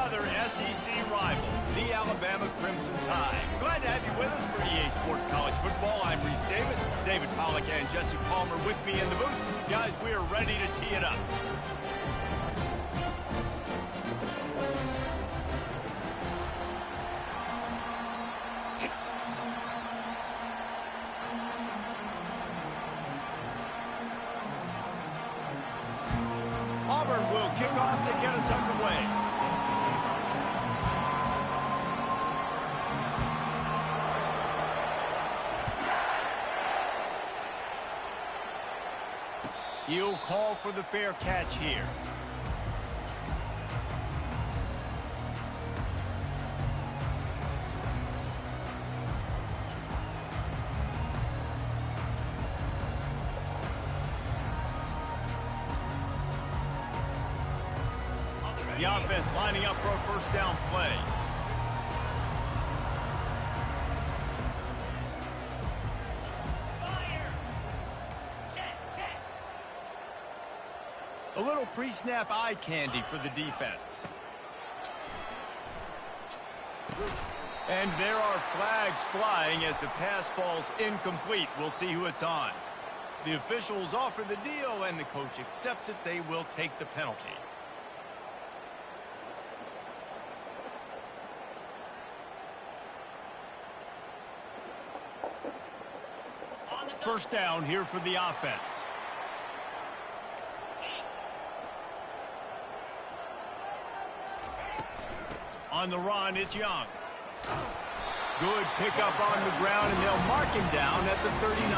another SEC rival, the Alabama Crimson Tide. Glad to have you with us for EA Sports College Football. I'm Reese Davis, David Pollack and Jesse Palmer with me in the booth. Guys, we are ready to tee it up. Auburn will kick off to get us underway. He'll call for the fair catch here. The offense lining up for a first down play. A little pre-snap eye candy for the defense. And there are flags flying as the pass falls incomplete. We'll see who it's on. The officials offer the deal and the coach accepts it. They will take the penalty. First down here for the offense. On the run, it's Young. Good pickup on the ground, and they'll mark him down at the 39.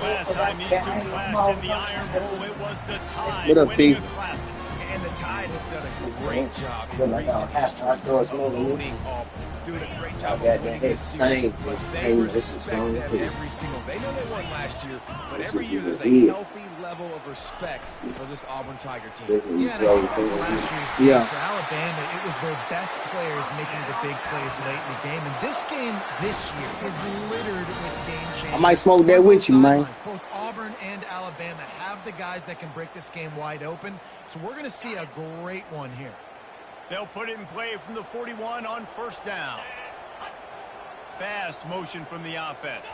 Last time these two clashed in the Iron Bowl, it was the Tide winning a classic. And the Tide have done a great job in recent history of owning Auburn. Doing a great job of winning this series, but they respect them every single. They know they won last year, but every year there's a healthy level of respect for this Auburn Tiger team. Yeah, and I think that's last year's game for Alabama. It was their best players making the big plays late in the game, and this game this year is littered with game changers. I might smoke that with you, man. Both Auburn and Alabama have the guys that can break this game wide open, so we're going to see a great one here. They'll put it in play from the 41 on first down. Fast motion from the offense.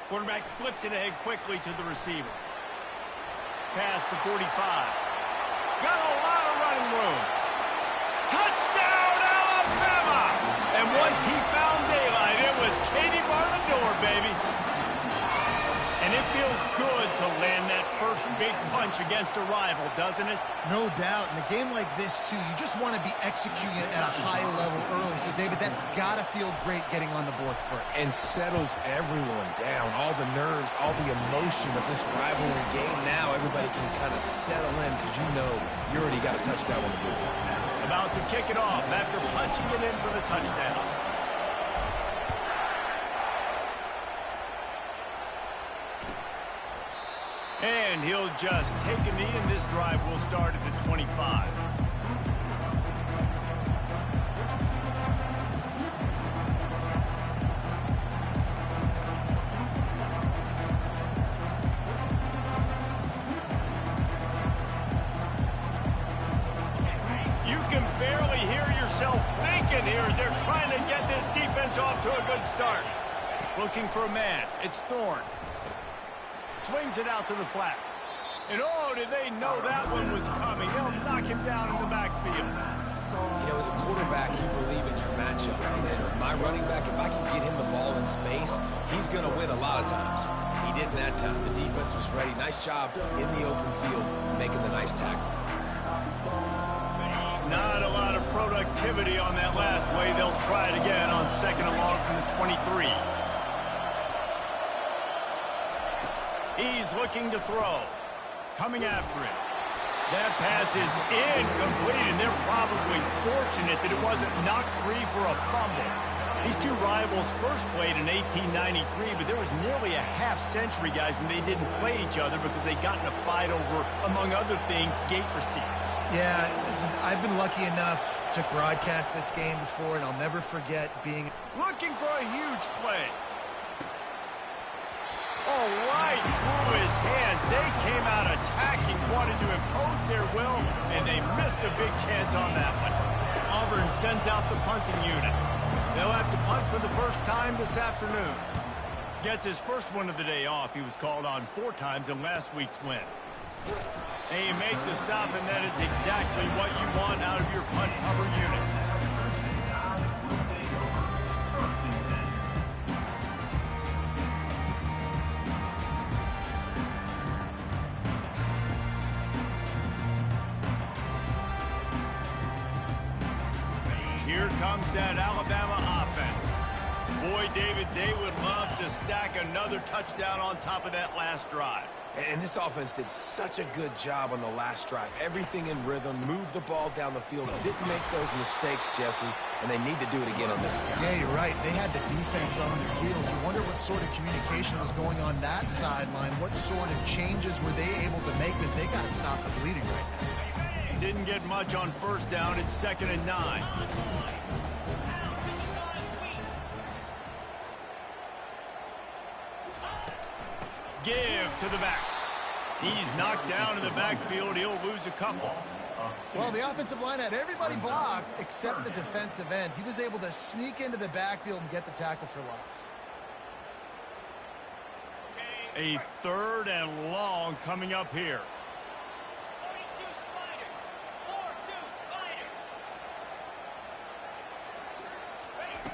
Quarterback flips it ahead quickly to the receiver. Past the 45. Got a lot of running room. Touchdown, Alabama! And once he found daylight, it was Katie bar the door, baby. And it feels good to land that first big punch against a rival, doesn't it? No doubt. In a game like this, too, you just want to be executing it at a high level early. So, David, that's got to feel great getting on the board first. And settles everyone down. All the nerves, all the emotion of this rivalry game. Now everybody can kind of settle in because you know you already got a touchdown on the board. About to kick it off after punching it in for the touchdown. And he'll just take a knee, and this drive will start at the 25. You can barely hear yourself thinking here as they're trying to get this defense off to a good start. Looking for a man. It's Thorne. Swings it out to the flat. And oh, did they know that one was coming. They'll knock him down in the backfield. You know, as a quarterback, you believe in your matchup. And then my running back, if I can get him the ball in space, he's going to win a lot of times. He didn't that time. The defense was ready. Nice job in the open field, making the nice tackle. Not a lot of productivity on that last play. They'll try it again on second and long from the 23. He's looking to throw. Coming after it. That pass is incomplete, and they're probably fortunate that it wasn't knocked free for a fumble. These two rivals first played in 1893, but there was nearly a half-century, guys, when they didn't play each other because they got in a fight over, among other things, gate receipts. Yeah, listen, I've been lucky enough to broadcast this game before, and I'll never forget being... Looking for a huge play. Oh, right through his hands. They came out attacking, wanted to impose their will, and they missed a big chance on that one. Auburn sends out the punting unit. They'll have to punt for the first time this afternoon. Gets his first one of the day off. He was called on 4 times in last week's win. And you make the stop, and that is exactly what you want out of your punt cover unit. Here comes that Alabama offense. Boy, David, they would love to stack another touchdown on top of that last drive. And this offense did such a good job on the last drive. Everything in rhythm, moved the ball down the field, didn't make those mistakes, Jesse, and they need to do it again on this one. Yeah, you're right. They had the defense on their heels. You wonder what sort of communication was going on that sideline. What sort of changes were they able to make, because they got to stop the bleeding right now. Didn't get much on first down. It's 2nd and 9. Give to the back. He's knocked down in the backfield. He'll lose a couple. Well, the offensive line had everybody blocked except the defensive end. He was able to sneak into the backfield and get the tackle for loss. A 3rd and long coming up here.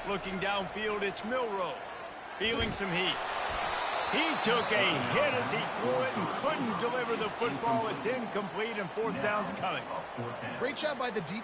Looking downfield, it's Milroe. Feeling some heat. He took a hit as he threw it and couldn't deliver the football. It's incomplete, and 4th down's coming. Great job by the defense.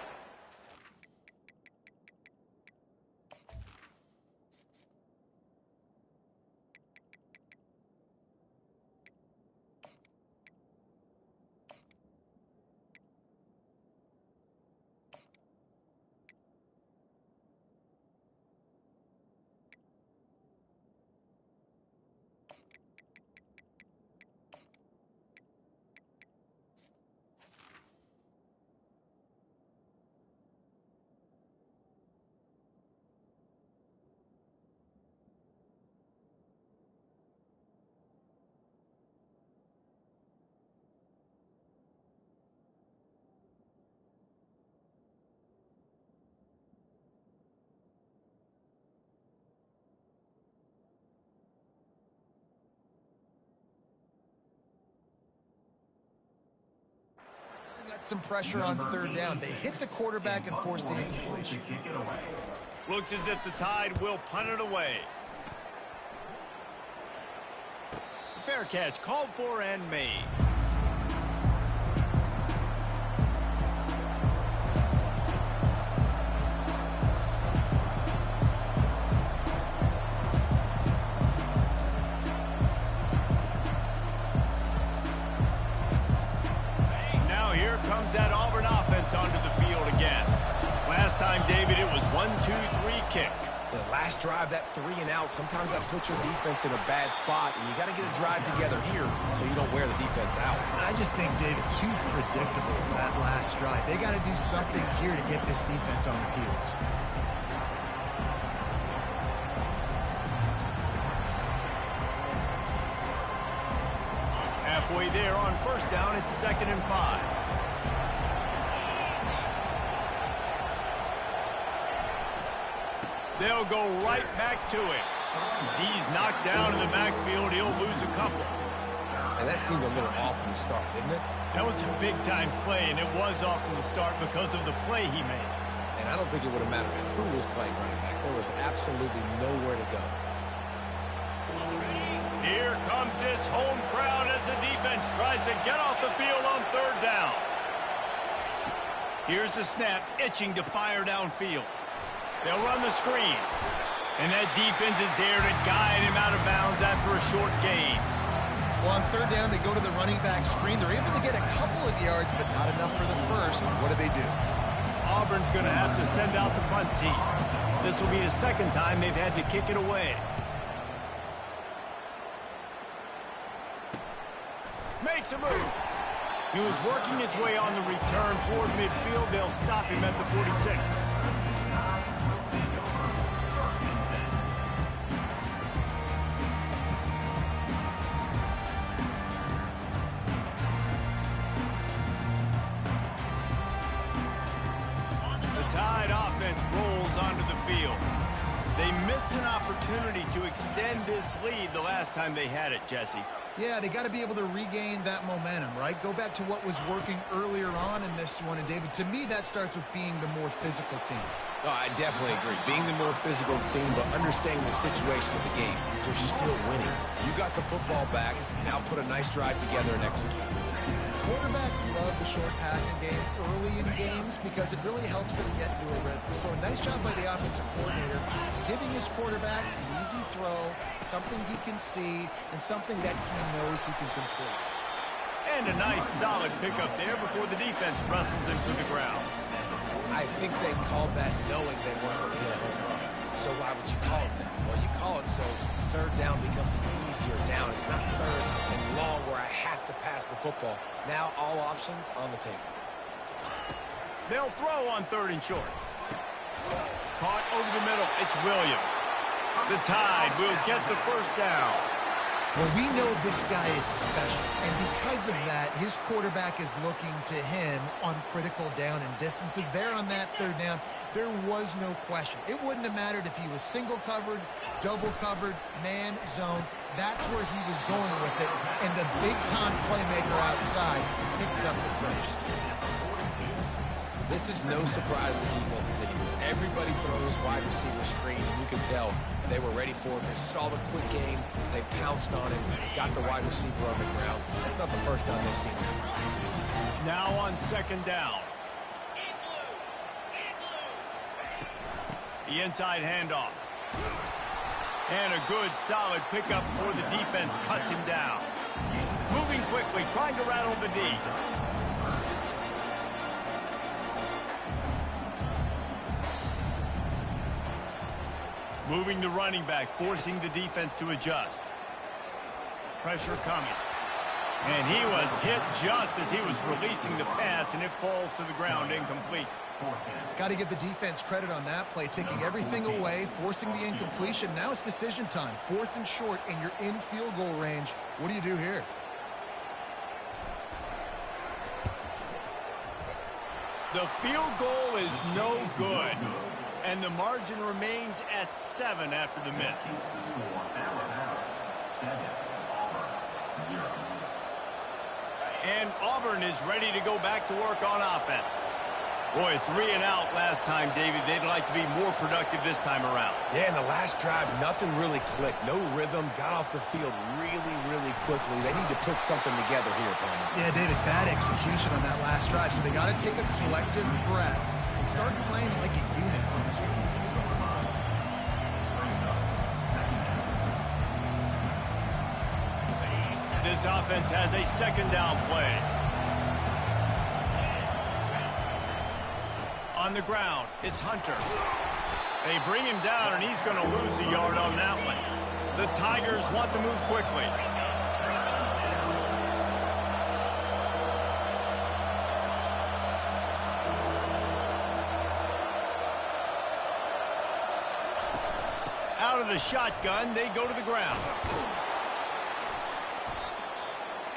Got some pressure on 3rd down. They hit the quarterback and forced the incompletion. Looks as if the Tide will punt it away. Fair catch called for and made. That Auburn offense onto the field again. Last time, David, it was 1-2-3 kick. The last drive, that 3 and out, sometimes that puts your defense in a bad spot, and you got to get a drive together here so you don't wear the defense out. I just think, David, too predictable that last drive. They got to do something here to get this defense on their heels. Halfway there on 1st down, it's 2nd and 5. They'll go right back to him. He's knocked down in the backfield. He'll lose a couple. And that seemed a little off from the start, didn't it? That was a big-time play, and it was off from the start because of the play he made. And I don't think it would have mattered who was playing running back. There was absolutely nowhere to go. Here comes this home crowd as the defense tries to get off the field on 3rd down. Here's the snap, itching to fire downfield. They'll run the screen. And that defense is there to guide him out of bounds after a short gain. Well, on 3rd down, they go to the running back screen. They're able to get a couple of yards, but not enough for the first. What do? Auburn's going to have to send out the punt team. This will be the 2nd time they've had to kick it away. Makes a move. He was working his way on the return toward midfield. They'll stop him at the 46. Tide offense rolls onto the field. They missed an opportunity to extend this lead the last time they had it, Jesse. Yeah, they got to be able to regain that momentum, right? Go back to what was working earlier on in this one. And, David, to me, that starts with being the more physical team. No, I definitely agree. Being the more physical team, but understanding the situation of the game. You're still winning. You got the football back. Now put a nice drive together and execute. Quarterbacks love the short passing game early in games because it really helps them get into a rhythm. So a nice job by the offensive coordinator giving his quarterback an easy throw, something he can see, and something that he knows he can complete. And a nice solid pickup there before the defense wrestles him to the ground. I think they called that knowing they weren't going to hit a home run. So why would you call it that? Well, you call it so third down becomes an easier down. It's not third and long where I have to pass the football. Now all options on the table. They'll throw on 3rd and short. Caught over the middle. It's Williams. The Tide will get the first down. Well, we know this guy is special, and because of that, his quarterback is looking to him on critical down and distances. There on that 3rd down, there was no question. It wouldn't have mattered if he was single covered, double covered, man, zone. That's where he was going with it, and the big-time playmaker outside picks up the first. This is no surprise to defenses anymore. Everybody throws wide receiver screens, and you can tell they were ready for it. They saw the quick game. They pounced on it, got the wide receiver on the ground. That's not the first time they've seen that. Now on 2nd down. The inside handoff. And a good, solid pickup before the defense cuts him down. Moving quickly, trying to rattle the D. Moving the running back, forcing the defense to adjust. Pressure coming. And he was hit just as he was releasing the pass, and it falls to the ground incomplete. Got to give the defense credit on that play, taking everything away, forcing the incompletion. Now it's decision time. 4th and short, and you're in field goal range. What do you do here? The field goal is no good. And the margin remains at 7 after the miss. And Auburn is ready to go back to work on offense. Boy, 3 and out last time, David. They'd like to be more productive this time around. Yeah, in the last drive, nothing really clicked. No rhythm, got off the field really, really quickly. They need to put something together here, Bama. Yeah, David, bad execution on that last drive. So they got to take a collective breath and start playing like a unit on this one. This offense has a 2nd down play. On the ground, it's Hunter. They bring him down, and he's going to lose a yard on that one. The Tigers want to move quickly. Out of the shotgun, they go to the ground.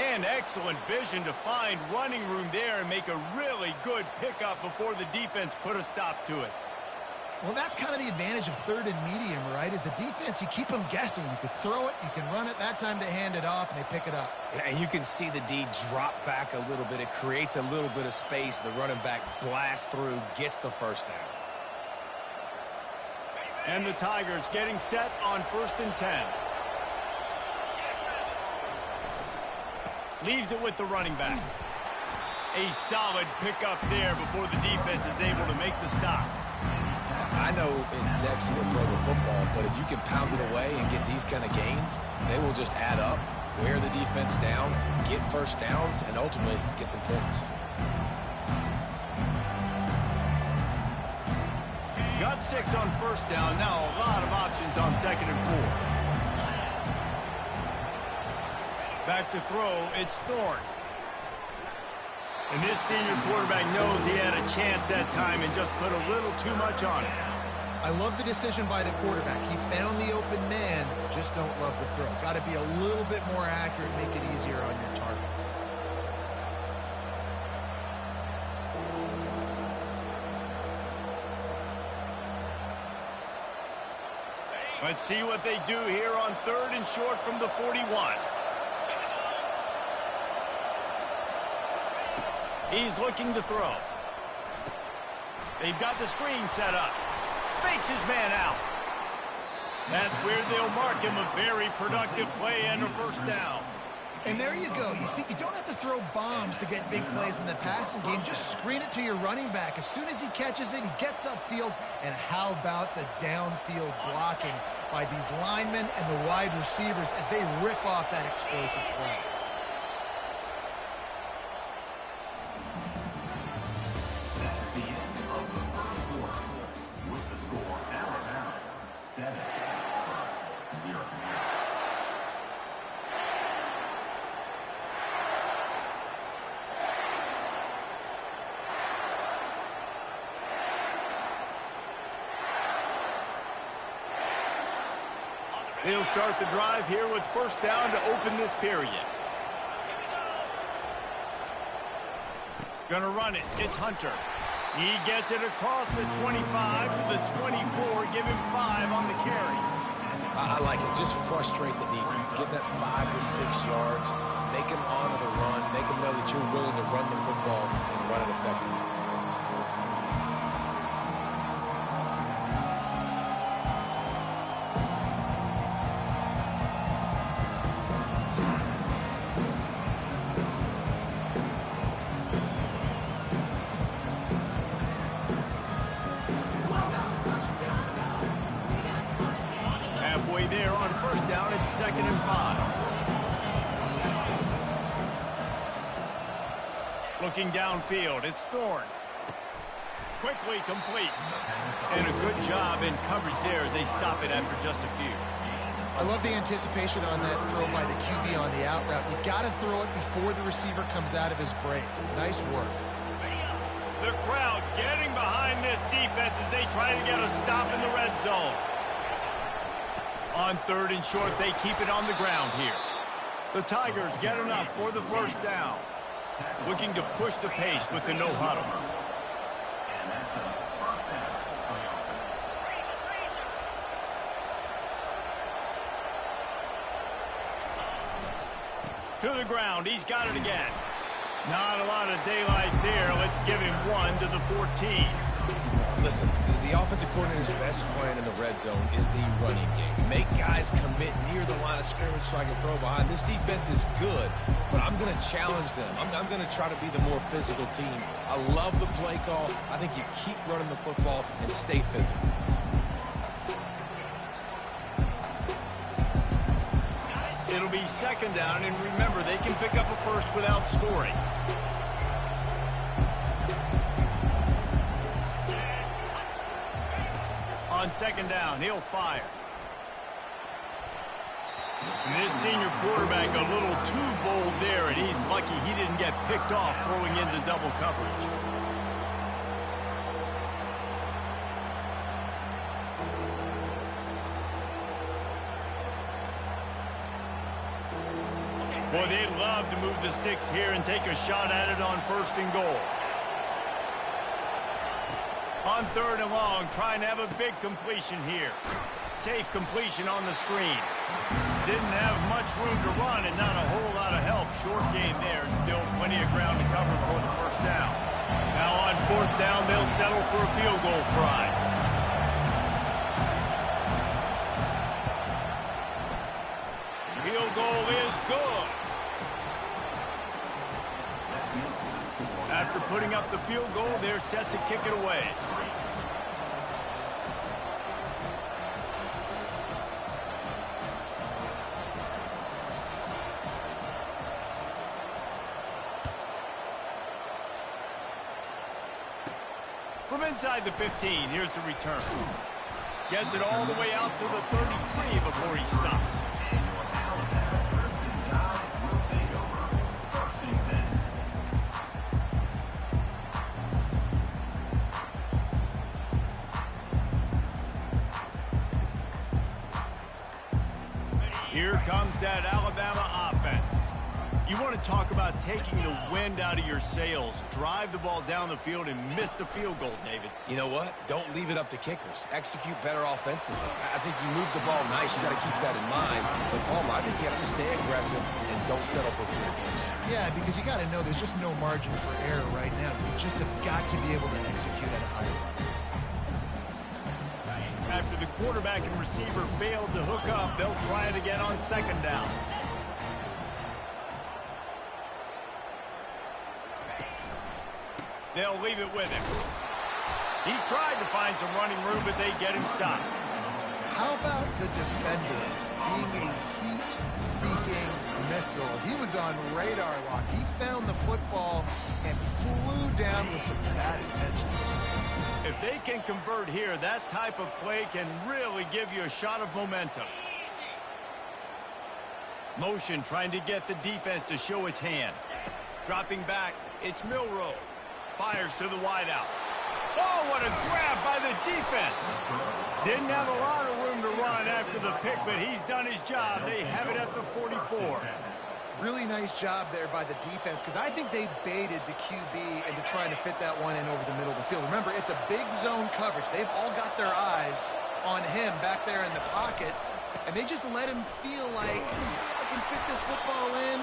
And excellent vision to find running room there and make a really good pickup before the defense put a stop to it. Well, that's kind of the advantage of 3rd and medium, right? Is the defense, you keep them guessing. You could throw it, you can run it. That time they hand it off, and they pick it up. And you can see the D drop back a little bit. It creates a little bit of space. The running back blasts through, gets the first down. And the Tigers getting set on 1st and 10. Leaves it with the running back. A solid pickup there before the defense is able to make the stop. I know it's sexy to throw the football, but if you can pound it away and get these kind of gains, they will just add up, wear the defense down, get first downs, and ultimately get some points. Got 6 on 1st down. Now a lot of options on 2nd and 4. Back to throw, it's Thorne. And this senior quarterback knows he had a chance that time and just put a little too much on it. I love the decision by the quarterback. He found the open man, just don't love the throw. Got to be a little bit more accurate, make it easier on your target. Let's see what they do here on 3rd and short from the 41. He's looking to throw. They've got the screen set up. Fakes his man out. That's where they'll mark him. A very productive play and a first down. And there you go. You see, you don't have to throw bombs to get big plays in the passing game. Just screen it to your running back. As soon as he catches it, he gets upfield. And how about the downfield blocking by these linemen and the wide receivers as they rip off that explosive play. That's the end of the first quarter. With the score, Alabama 7, Auburn 0. They'll start the drive here with first down to open this period. Gonna run it. It's Hunter. He gets it across the 25 to the 24. Give him 5 on the carry. I like it. Just frustrate the defense. Get that 5 to 6 yards. Make them honor the run. Make them know that you're willing to run the football and run it effectively. There on first down, it's 2nd and 5. Looking downfield, it's Thorne. Quickly complete. And a good job in coverage there as they stop it after just a few. I love the anticipation on that throw by the QB on the out route. You got to throw it before the receiver comes out of his break. Nice work. The crowd getting behind this defense as they try to get a stop in the red zone. On 3rd and short, they keep it on the ground here. The Tigers get enough for the first down. Looking to push the pace with the no huddle. And that's a first down for the offense. To the ground, he's got it again. Not a lot of daylight there. Let's give him 1 to the 14. Listen, the offensive coordinator's best friend in the red zone is the running game. Make guys commit near the line of scrimmage so I can throw behind. This defense is good, but I'm going to challenge them. I'm going to try to be the more physical team. I love the play call. I think you keep running the football and stay physical. It'll be 2nd down, and remember, they can pick up a first without scoring. On 2nd down, he'll fire. And this senior quarterback a little too bold there, and he's lucky he didn't get picked off throwing into double coverage. Boy, they'd love to move the sticks here and take a shot at it on 1st and goal. On 3rd and long, trying to have a big completion here. Safe completion on the screen. Didn't have much room to run and not a whole lot of help. Short game there and still plenty of ground to cover for the first down. Now on 4th down, they'll settle for a field goal try. Field goal is good. After putting up the field goal, they're set to kick it away. From inside the 15, here's the return. Gets it all the way out to the 33 before he stopped. Here comes that Alabama offense. You want to talk about taking the wind out of your sails. Drive the ball down the field and miss the field goal, David. You know what? Don't leave it up to kickers. Execute better offensively. I think you move the ball nice. You got to keep that in mind. But, Palmer, I think you got to stay aggressive and don't settle for field goals. Yeah, because you got to know there's just no margin for error right now. You just have got to be able to execute at a high level. After the quarterback and receiver failed to hook up, they'll try it again on second down. They'll leave it with him. He tried to find some running room, but they get him stopped. How about the defender being a heat-seeking missile? He was on radar lock. He found the football and flew down with some bad intentions. If they can convert here, that type of play can really give you a shot of momentum. Motion trying to get the defense to show his hand. Dropping back, it's Milroe. Fires to the wideout. Oh, what a grab by the defense. Didn't have a lot of room to run after the pick, but he's done his job. They have it at the 44. Really nice job there by the defense, because I think they baited the QB into trying to fit that one in over the middle of the field. Remember, it's a big zone coverage. They've all got their eyes on him back there in the pocket, and they just let him feel like, maybe I can fit this football in.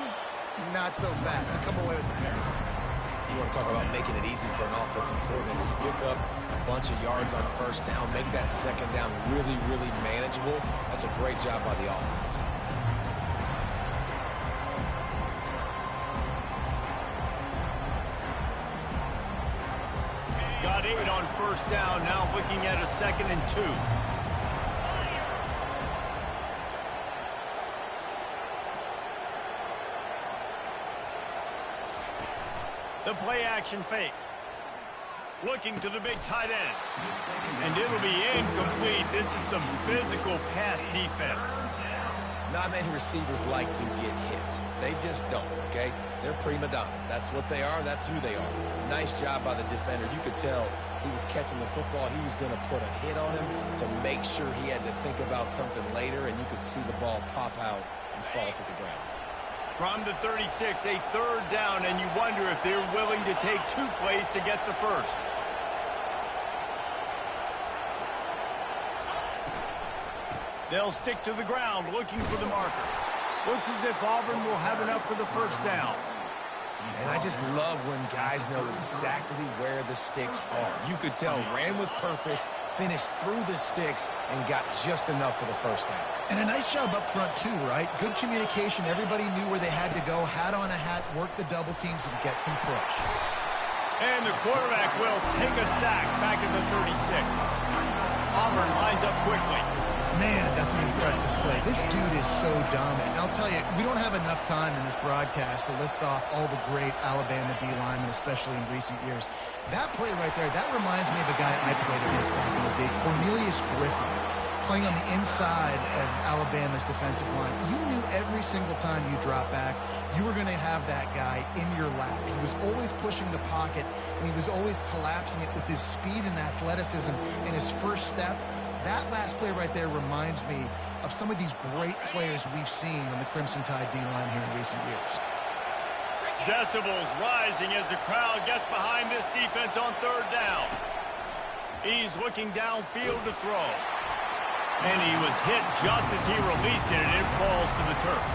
Not so fast. They come away with the pick. You want to talk about making it easy for an offensive coordinator. You pick up a bunch of yards on first down, make that second down really, really manageable. That's a great job by the offense. Got 8 on first down, now looking at a 2nd and 2. The play action fake. Looking to the big tight end. And it'll be incomplete. This is some physical pass defense. Not many receivers like to get hit. They just don't, okay? They're prima donnas. That's what they are. That's who they are. Nice job by the defender. You could tell he was catching the football. He was going to put a hit on him to make sure he had to think about something later, and you could see the ball pop out and fall to the ground. From the 36, a 3rd down, and you wonder if they're willing to take 2 plays to get the first. They'll stick to the ground, looking for the marker. Looks as if Auburn will have enough for the first down. And I just love when guys know exactly where the sticks are. You could tell, ran with purpose, finished through the sticks, and got just enough for the first down. And a nice job up front, too, right? Good communication. Everybody knew where they had to go. Hat on a hat, work the double teams, and get some push. And the quarterback will take a sack back at the 36. Auburn lines up quickly. Man, that's an impressive play. This dude is so dominant. And I'll tell you, we don't have enough time in this broadcast to list off all the great Alabama D linemen, especially in recent years. That play right there, that reminds me of a guy I played against back in the day, Cornelius Griffin, playing on the inside of Alabama's defensive line. You knew every single time you drop back, you were going to have that guy in your lap. He was always pushing the pocket, and he was always collapsing it with his speed and athleticism in his first step. That last play right there reminds me of some of these great players we've seen on the Crimson Tide D-line here in recent years. Decibels rising as the crowd gets behind this defense on 3rd down. He's looking downfield to throw. And he was hit just as he released it, and it falls to the turf.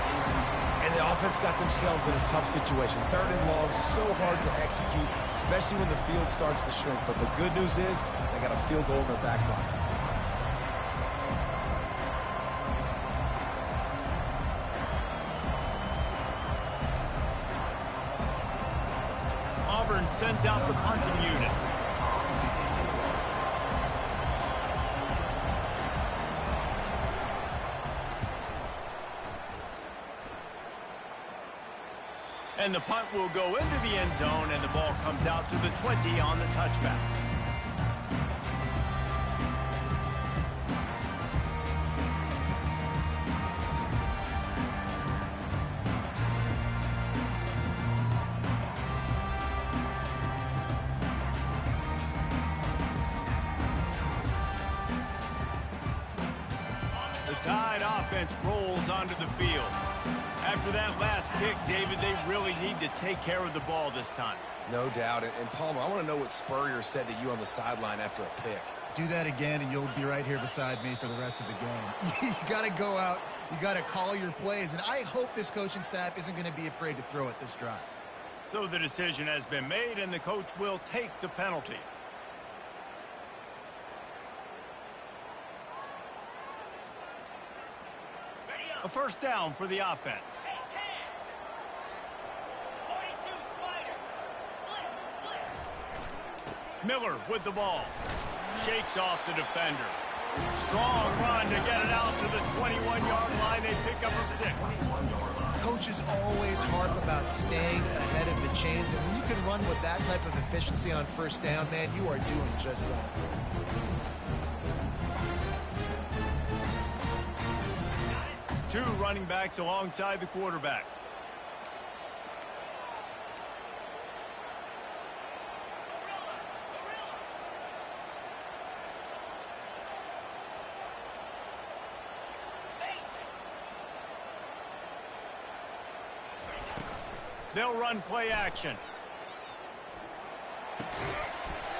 And the offense got themselves in a tough situation. 3rd and long, so hard to execute, especially when the field starts to shrink. But the good news is they got a field goal in their back pocket. Auburn sends out the punting unit. And the punt will go into the end zone, and the ball comes out to the 20 on the touchback. The Tide offense rolls onto the field. After that last pick, David, they really need to take care of the ball this time. No doubt. And Palmer, I want to know what Spurrier said to you on the sideline after a pick. Do that again, and you'll be right here beside me for the rest of the game. You got to go out. You got to call your plays. And I hope this coaching staff isn't going to be afraid to throw it this drive. So the decision has been made, and the coach will take the penalty. A first down for the offense. Miller with the ball. Shakes off the defender. Strong run to get it out to the 21-yard line. They pick up a 6. Coaches always harp about staying ahead of the chains, and when you can run with that type of efficiency on first down, man, you are doing just that. Two running backs alongside the quarterback. They'll run play action.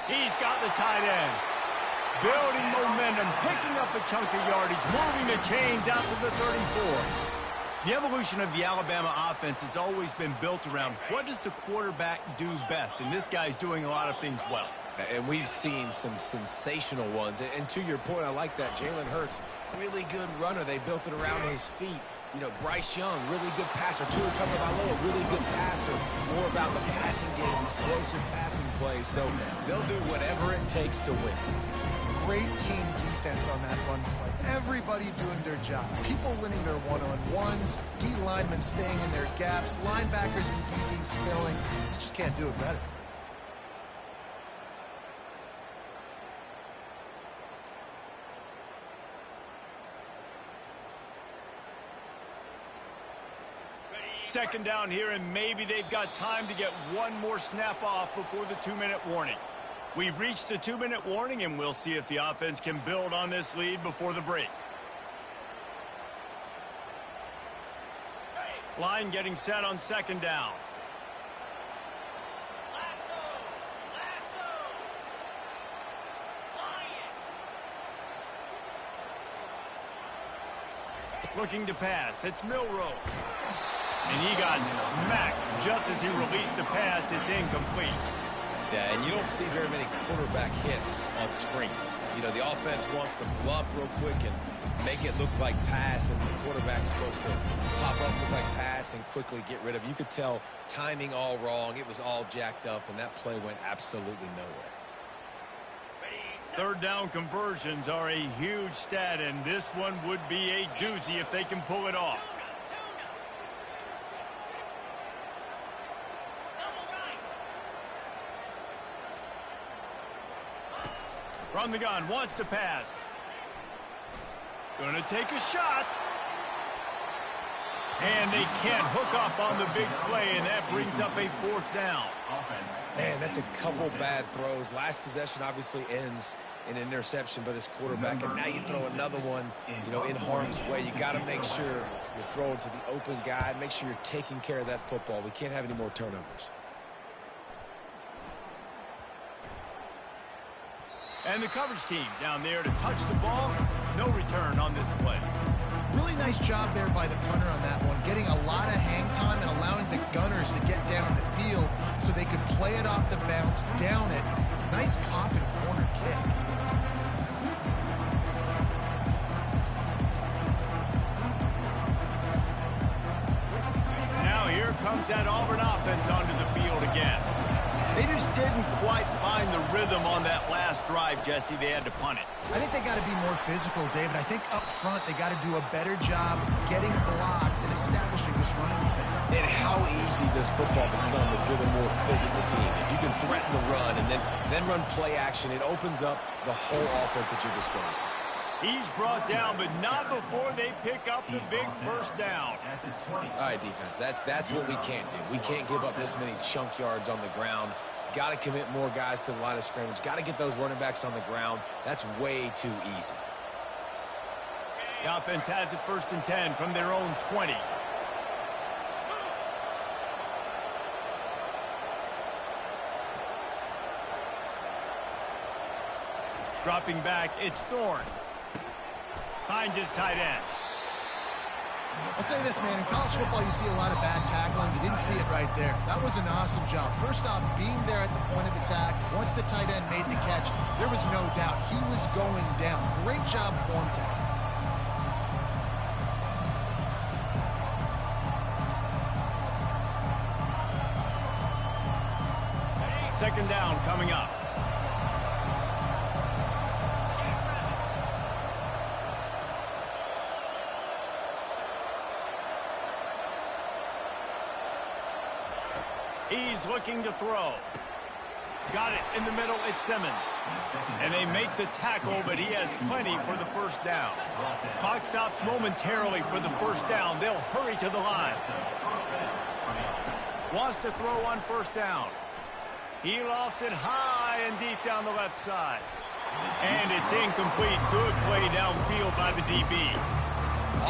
He's got the tight end. Building momentum, picking up a chunk of yardage, moving the chains out to the 34. The evolution of the Alabama offense has always been built around what does the quarterback do best, and this guy's doing a lot of things well. And we've seen some sensational ones. And to your point, I like that. Jalen Hurts, really good runner. They built it around his feet. You know, Bryce Young, really good passer. Tua Tagovailoa, really good passer. More about the passing game, explosive passing plays. So they'll do whatever it takes to win. Great team defense on that run play. Everybody doing their job. People winning their one-on-ones, D linemen staying in their gaps, linebackers and DBs filling. You just can't do it better. Second down here, and maybe they've got time to get one more snap off before the 2-minute warning. We've reached the 2-minute warning, and we'll see if the offense can build on this lead before the break. Line getting set on second down. Looking to pass. It's Milroe. And he got smacked just as he released the pass. It's incomplete. Yeah, and you don't see very many quarterback hits on screens. You know, the offense wants to bluff real quick and make it look like pass, and the quarterback's supposed to pop up, look like pass, and quickly get rid of it. You could tell timing all wrong. It was all jacked up, and that play went absolutely nowhere. Third down conversions are a huge stat, and this one would be a doozy if they can pull it off. From the gun, wants to pass. Gonna take a shot. And they can't hook up on the big play, and that brings up a fourth down. Man, that's a couple bad throws. Last possession obviously ends in an interception by this quarterback, and now you throw another one, you know, in harm's way. You got to make sure you're throwing to the open guy. Make sure you're taking care of that football. We can't have any more turnovers. And the coverage team down there to touch the ball. No return on this play. Really nice job there by the punter on that one, getting a lot of hang time and allowing the gunners to get down the field so they could play it off the bounce, down it. Nice coffin corner kick. Now here comes that Auburn offense onto the field again. They just didn't quite find the rhythm on that last drive, Jesse. They had to punt it. I think they got to be more physical, David. I think up front they got to do a better job getting blocks and establishing this running game. And how easy does football become if you're the more physical team? If you can threaten the run and then run play action, it opens up the whole offense at your disposal. He's brought down, but not before they pick up the big first down. All right, defense, that's what we can't do. We can't give up this many chunk yards on the ground. Got to commit more guys to the line of scrimmage. Got to get those running backs on the ground. That's way too easy. The offense has it 1st and 10 from their own 20. Dropping back, it's Thorne. Finds his tight end. I'll say this, man. In college football, you see a lot of bad tackling. You didn't see it right there. That was an awesome job. First off, being there at the point of attack. Once the tight end made the catch, there was no doubt he was going down. Great job form tackle. Second down coming up. He's looking to throw. Got it in the middle. It's Simmons. And they make the tackle, but he has plenty for the first down. Clock stops momentarily for the first down. They'll hurry to the line. Wants to throw on first down. He lofts it high and deep down the left side. And it's incomplete. Good play downfield by the DB.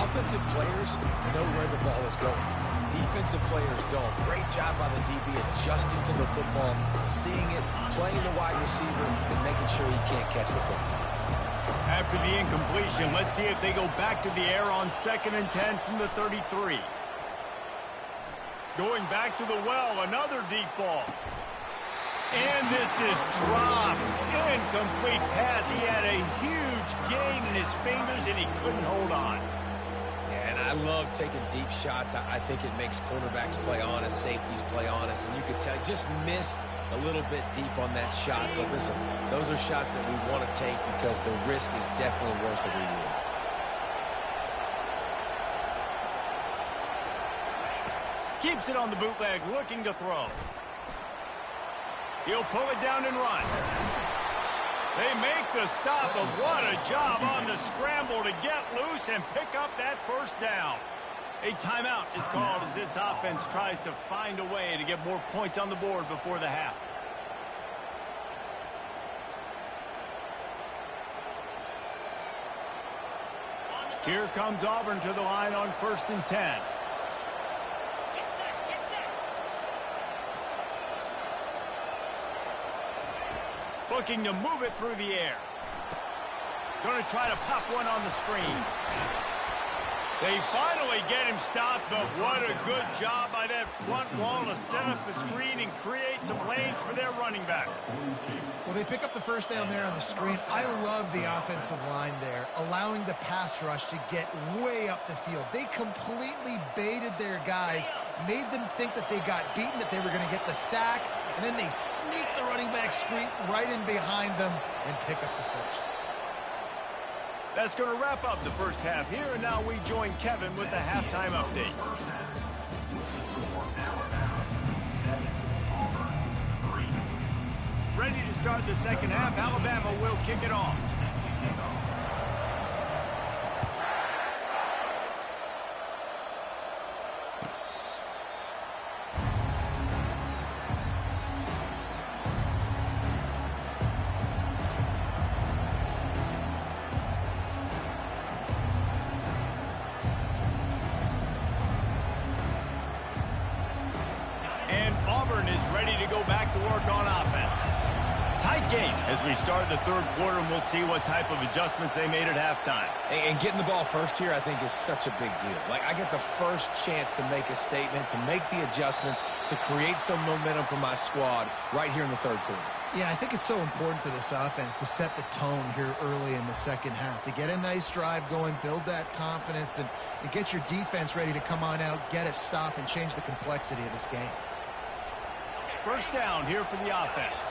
Offensive players know where the ball is going. Defensive players don't. Great job by the DB adjusting to the football, seeing it, playing the wide receiver, and making sure he can't catch the football. After the incompletion, let's see if they go back to the air on 2nd and 10 from the 33. Going back to the well, another deep ball. And this is dropped. Incomplete pass. He had a huge gain in his fingers, and he couldn't hold on. Yeah, and I love taking deep shots. I think it makes quarterbacks play honest, safeties play honest, and you could tell just missed a little bit deep on that shot. But listen, those are shots that we want to take because the risk is definitely worth the reward. Keeps it on the bootleg, looking to throw. He'll pull it down and run. They make the stop, but what a job on the scramble to get loose and pick up that first down. A timeout is called as this offense tries to find a way to get more points on the board before the half. Here comes Auburn to the line on 1st and 10. Looking to move it through the air. Going to try to pop one on the screen. They finally get him stopped, but what a good job by that front wall to set up the screen and create some lanes for their running backs. Well, they pick up the first down there on the screen. I love the offensive line there, allowing the pass rush to get way up the field. They completely baited their guys, made them think that they got beaten, that they were going to get the sack, and then they sneak the running back screen right in behind them and pick up the first. That's going to wrap up the first half here, and now we join Kevin with the halftime update. Ready to start the second half. Alabama will kick it off. Auburn is ready to go back to work on offense. Tight game as we start the third quarter, and we'll see what type of adjustments they made at halftime. And getting the ball first here, I think, is such a big deal. Like, I get the first chance to make a statement, to make the adjustments, to create some momentum for my squad right here in the third quarter. Yeah, I think it's so important for this offense to set the tone here early in the second half, to get a nice drive going, build that confidence, and get your defense ready to come on out, get a stop, and change the complexity of this game. First down here for the offense.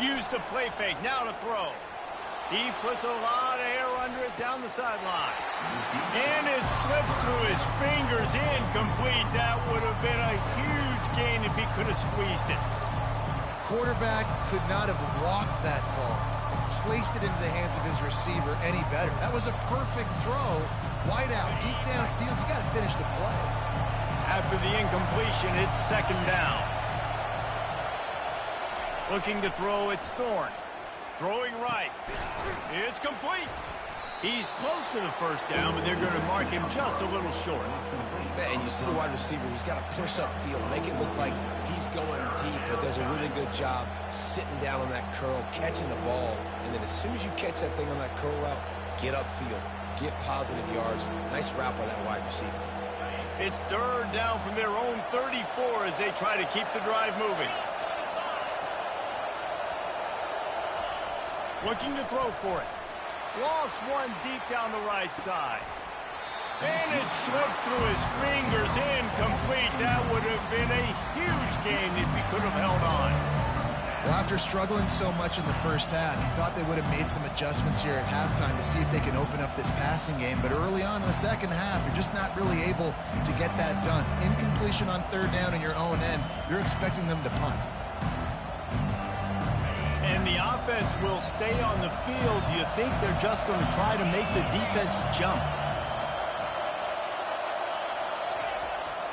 Use the play fake, now to throw. He puts a lot of air under it down the sideline. And it slips through his fingers, incomplete. That would have been a huge gain if he could have squeezed it. Quarterback could not have walked that ball, placed it into the hands of his receiver any better. That was a perfect throw. Wide out, deep downfield. You got to finish the play. After the incompletion, it's second down. Looking to throw, it's Thorne. Throwing right. It's complete. He's close to the first down, but they're going to mark him just a little short. And you see the wide receiver, he's got to push up field, make it look like he's going deep, but does a really good job sitting down on that curl, catching the ball, and then as soon as you catch that thing on that curl route, get upfield, get positive yards. Nice route by that wide receiver. It's third down from their own 34 as they try to keep the drive moving. Looking to throw for it. Lost one deep down the right side. And it slips through his fingers, incomplete. That would have been a huge gain if he could have held on. Well, after struggling so much in the first half, you thought they would have made some adjustments here at halftime to see if they can open up this passing game. But early on in the second half, you're just not really able to get that done. Incompletion on third down in your own end, you're expecting them to punt. And the offense will stay on the field. Do you think they're just going to try to make the defense jump?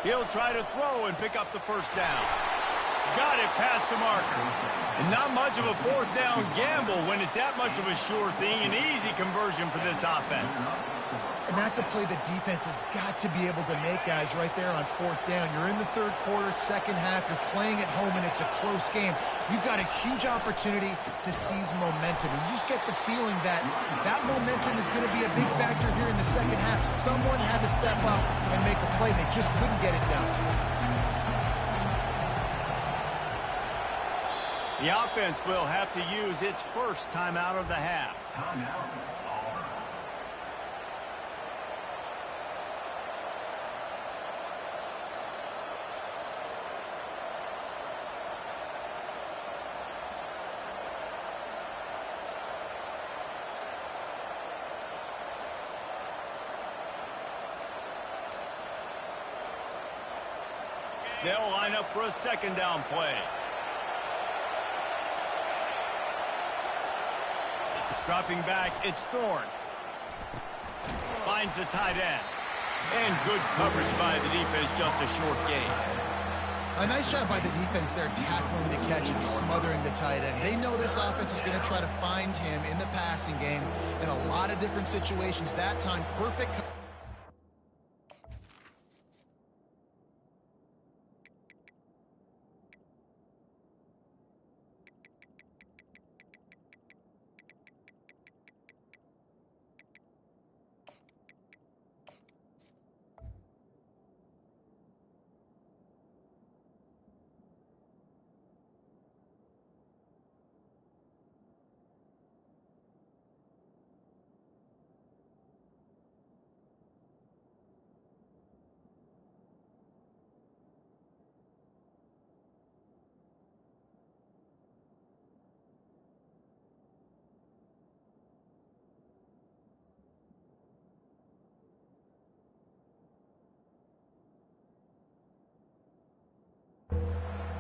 He'll try to throw and pick up the first down. Got it past the marker. And not much of a fourth down gamble when it's that much of a sure thing. An easy conversion for this offense. And that's a play the defense has got to be able to make, guys, right there on fourth down. You're in the third quarter, second half. You're playing at home, and it's a close game. You've got a huge opportunity to seize momentum. And you just get the feeling that that momentum is going to be a big factor here in the second half. Someone had to step up and make a play. They just couldn't get it done. The offense will have to use its first timeout of the half. Timeout, Auburn. They'll line up for a second down play. Dropping back, it's Thorne. Finds the tight end. And good coverage by the defense, just a short gain. A nice job by the defense there, tackling the catch and smothering the tight end. They know this offense is going to try to find him in the passing game in a lot of different situations. That time, perfect.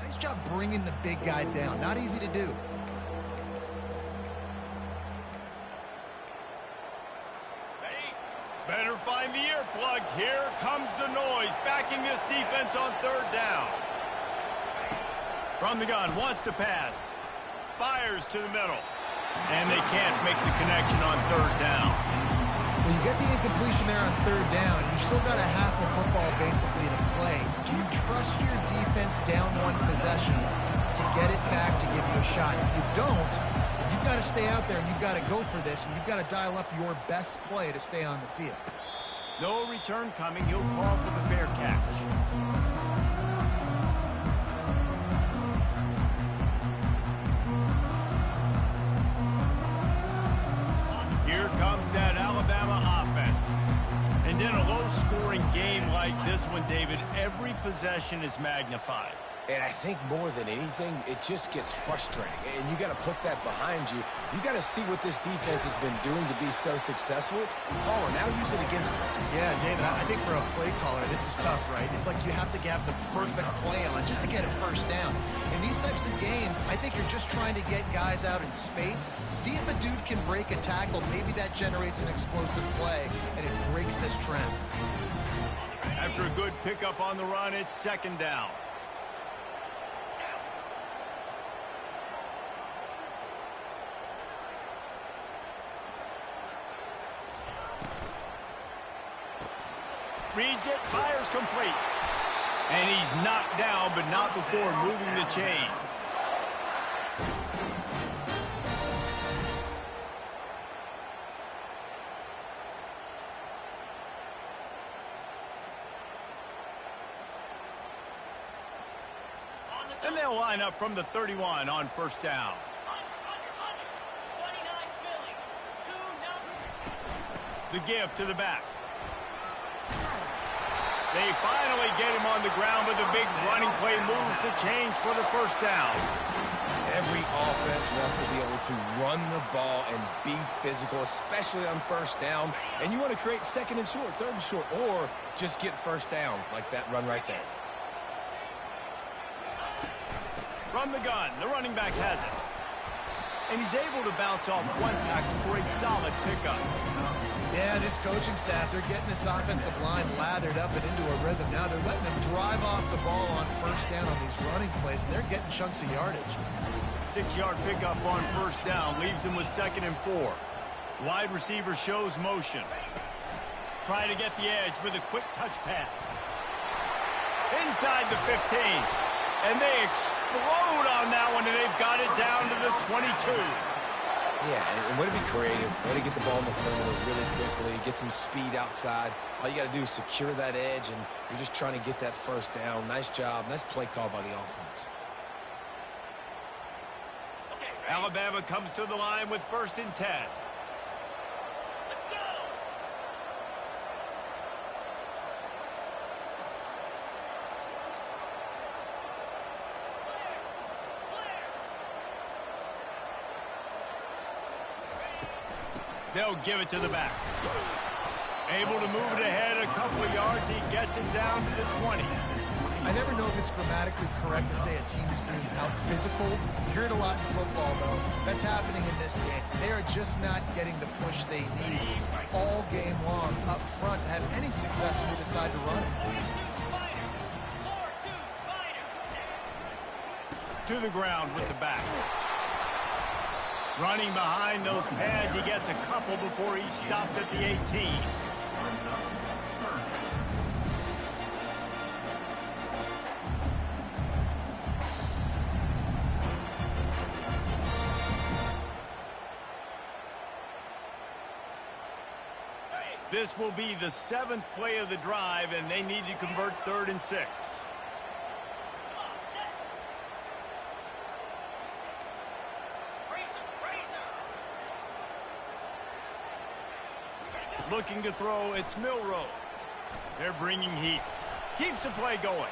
Nice job bringing the big guy down. Not easy to do. Better find the earplugs. Here comes the noise, backing this defense on third down. From the gun, wants to pass. Fires to the middle. And they can't make the connection on third down. When you get the incompletion there on third down, you've still got a half of football basically to play. Do you trust your defense down one possession to get it back to give you a shot? If you don't, you've got to stay out there and you've got to go for this, and you've got to dial up your best play to stay on the field. No return coming. He'll call for the fair catch. Here comes that Alabama offense. And in a low-scoring game like this one, David, every possession is magnified. And I think more than anything, it just gets frustrating. And you got to put that behind you. You got to see what this defense has been doing to be so successful. Caller, now use it against them. Yeah, David, I think for a play caller, this is tough, right? It's like you have to have the perfect play on just to get a first down. In these types of games, I think you're just trying to get guys out in space, see if a dude can break a tackle. Maybe that generates an explosive play, and it breaks this trend. After a good pickup on the run, it's second down. Reads it, fires complete. And he's knocked down, but not before moving the chains. And they'll line up from the 31 on first down. The give to the back. They finally get him on the ground, but the big running play moves the chains for the first down. Every offense wants to be able to run the ball and be physical, especially on first down. And you want to create second and short, third and short, or just get first downs like that run right there. From the gun, the running back has it. And he's able to bounce off one tackle for a solid pickup. Yeah, this coaching staff, they're getting this offensive line lathered up and into a rhythm. Now they're letting them drive off the ball on first down on these running plays, and they're getting chunks of yardage. 6-yard pickup on first down leaves them with 2nd and 4. Wide receiver shows motion. Trying to get the edge with a quick touch pass. Inside the 15. And they explode on that one, and they've got it down to the 22. Yeah, and way to be creative, way to get the ball in the perimeter really quickly, get some speed outside. All you got to do is secure that edge, and you're just trying to get that first down. Nice job. Nice play call by the offense. Alabama comes to the line with 1st and 10. They'll give it to the back. Able to move it ahead a couple of yards. He gets it down to the 20. I never know if it's grammatically correct to say a team is being out-physical. You hear it a lot in football, though. That's happening in this game. They are just not getting the push they need all game long up front to have any success when they decide to run it. To the ground with the back. Running behind those pads, he gets a couple before he stopped at the 18. This will be the 7th play of the drive, and they need to convert 3rd and 6. Looking to throw, it's Milrow. They're bringing heat. Keeps the play going.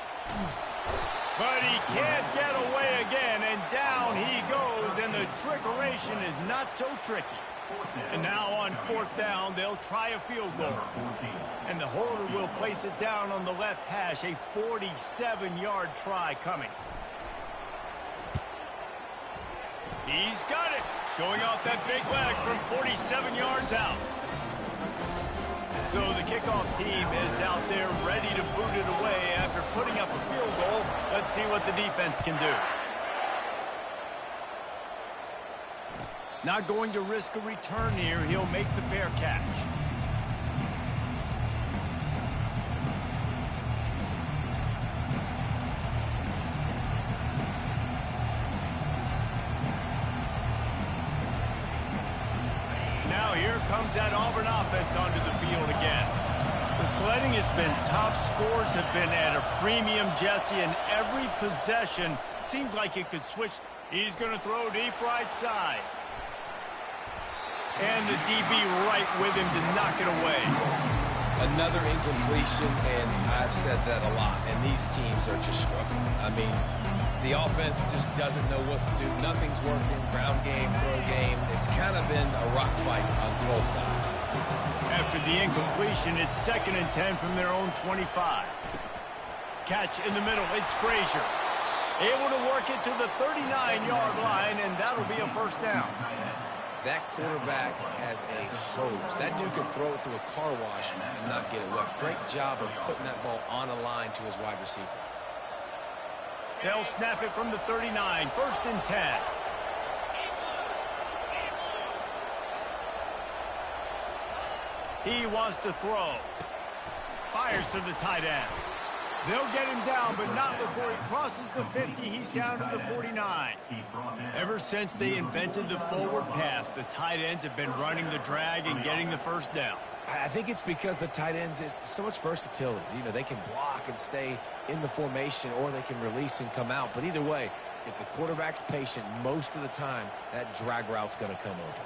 But he can't get away again, and down he goes, and the trickeration is not so tricky. And now on 4th down, they'll try a field goal. And the holder will place it down on the left hash, a 47-yard try coming. He's got it, showing off that big leg from 47 yards out. So the kickoff team is out there ready to boot it away after putting up a field goal. Let's see what the defense can do. Not going to risk a return here. He'll make the fair catch. Now here comes that Auburn offense onto the field again. The sledding has been tough. Scores have been at a premium, Jesse, and every possession seems like it could switch. He's going to throw deep right side. And the DB right with him to knock it away. Another incompletion, and I've said that a lot, and these teams are just struggling. I mean, the offense just doesn't know what to do. Nothing's working. Ground game, throw game. It's kind of been a rock fight on both sides. After the incompletion, it's 2nd and 10 from their own 25. Catch in the middle. It's Frazier. Able to work it to the 39-yard line, and that'll be a first down. That quarterback has a hose. That dude could throw it through a car wash and not get it wet. Great job of putting that ball on a line to his wide receiver. They'll snap it from the 39. 1st and 10. He wants to throw. fires to the tight end. They'll get him down, but not before he crosses the 50. He's down to the 49. Ever since they invented the forward pass, the tight ends have been running the drag and getting the first down. I think it's because the tight ends is so much versatility. You know, they can block and stay in the formation, or they can release and come out. But either way, if the quarterback's patient most of the time, that drag route's going to come open.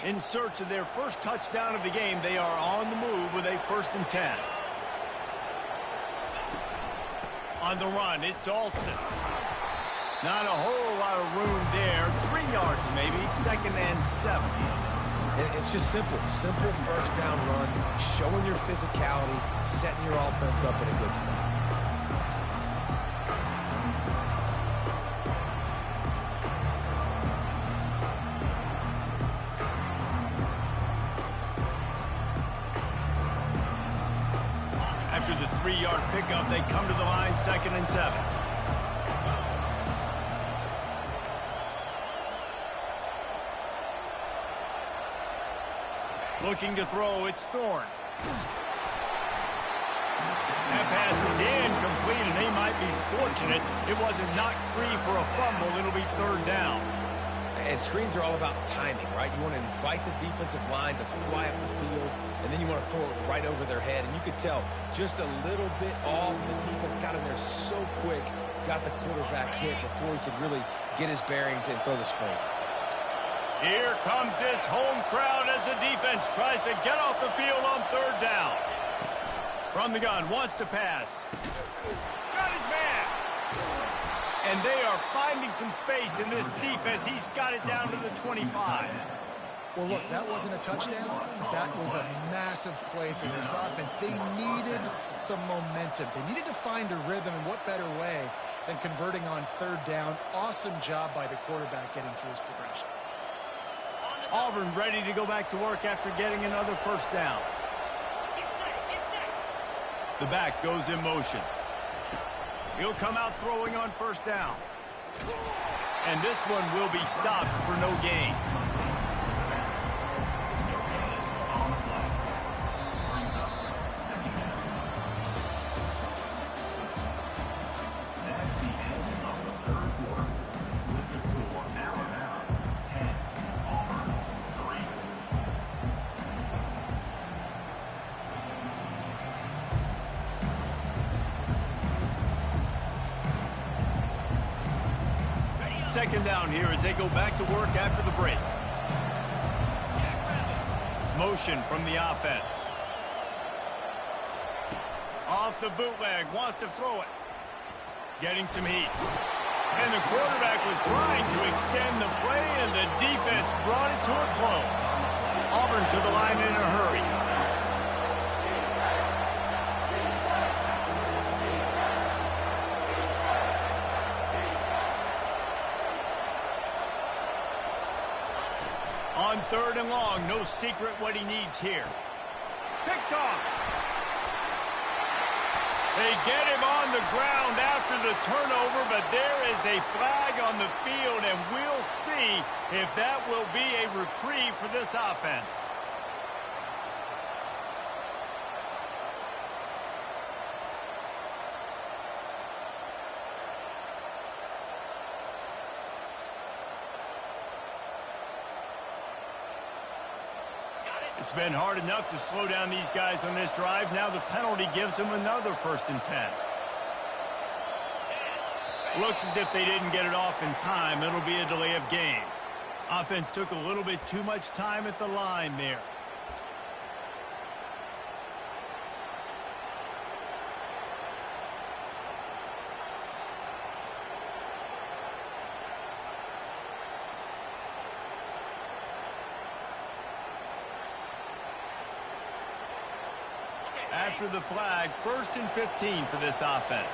In search of their first touchdown of the game, they are on the move with a 1st and 10. On the run, it's Alston. Not a whole lot of room there. 3 yards maybe, 2nd and 7. It's just simple. Simple first down run, showing your physicality, setting your offense up in a good spot. After the 3-yard pickup, they come to the line, 2nd and 7. Looking to throw, it's Thorne. That pass is incomplete, and they might be fortunate it wasn't knocked free for a fumble. It'll be 3rd down. And screens are all about timing, right? You want to invite the defensive line to fly up the field, and then you want to throw it right over their head. And you could tell just a little bit off. The defense got in there so quick, got the quarterback hit before he could really get his bearings and throw the screen. Here comes this home crowd as the defense tries to get off the field on 3rd down. From the gun, wants to pass. Got his man. And they are finding some space in this defense. He's got it down to the 25. Well, look, that wasn't a touchdown, but that was a massive play for this offense. They needed some momentum. They needed to find a rhythm, and what better way than converting on 3rd down. Awesome job by the quarterback getting through his progression. Auburn ready to go back to work after getting another 1st down. The back goes in motion. He'll come out throwing on 1st down. And this one will be stopped for no gain. That's the end of the 3rd quarter. With the score now about 10, Auburn 3. Second down here as they go back to work after the break. Motion from the offense. Off the bootleg, wants to throw it. Getting some heat. And the quarterback was trying to extend the play, and the defense brought it to a close. Auburn to the line in a hurry. On 3rd and long, no secret what he needs here. Picked off. They get him on the ground after the turnover, but there is a flag on the field, and we'll see if that will be a reprieve for this offense. It's been hard enough to slow down these guys on this drive. Now the penalty gives them another 1st and 10. Looks as if they didn't get it off in time. It'll be a delay of game. Offense took a little bit too much time at the line there. After the flag, 1st and 15 for this offense.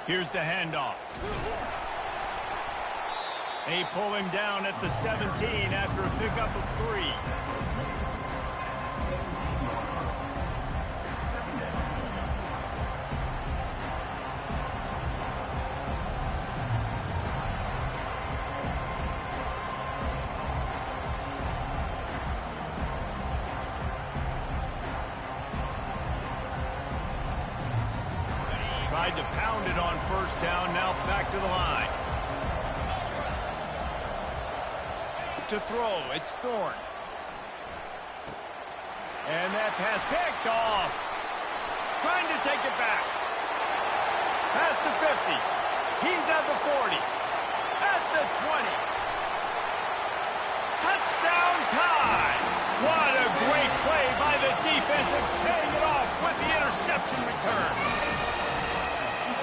Here's the handoff. They pull him down at the 17 after a pickup of 3. tried to pound it on first down, now back to the line. To throw, it's Thorne. And that pass picked off. Trying to take it back. Pass to 50. He's at the 40. At the 20. Touchdown tie. What a great play by the defense and paying it off with the interception return.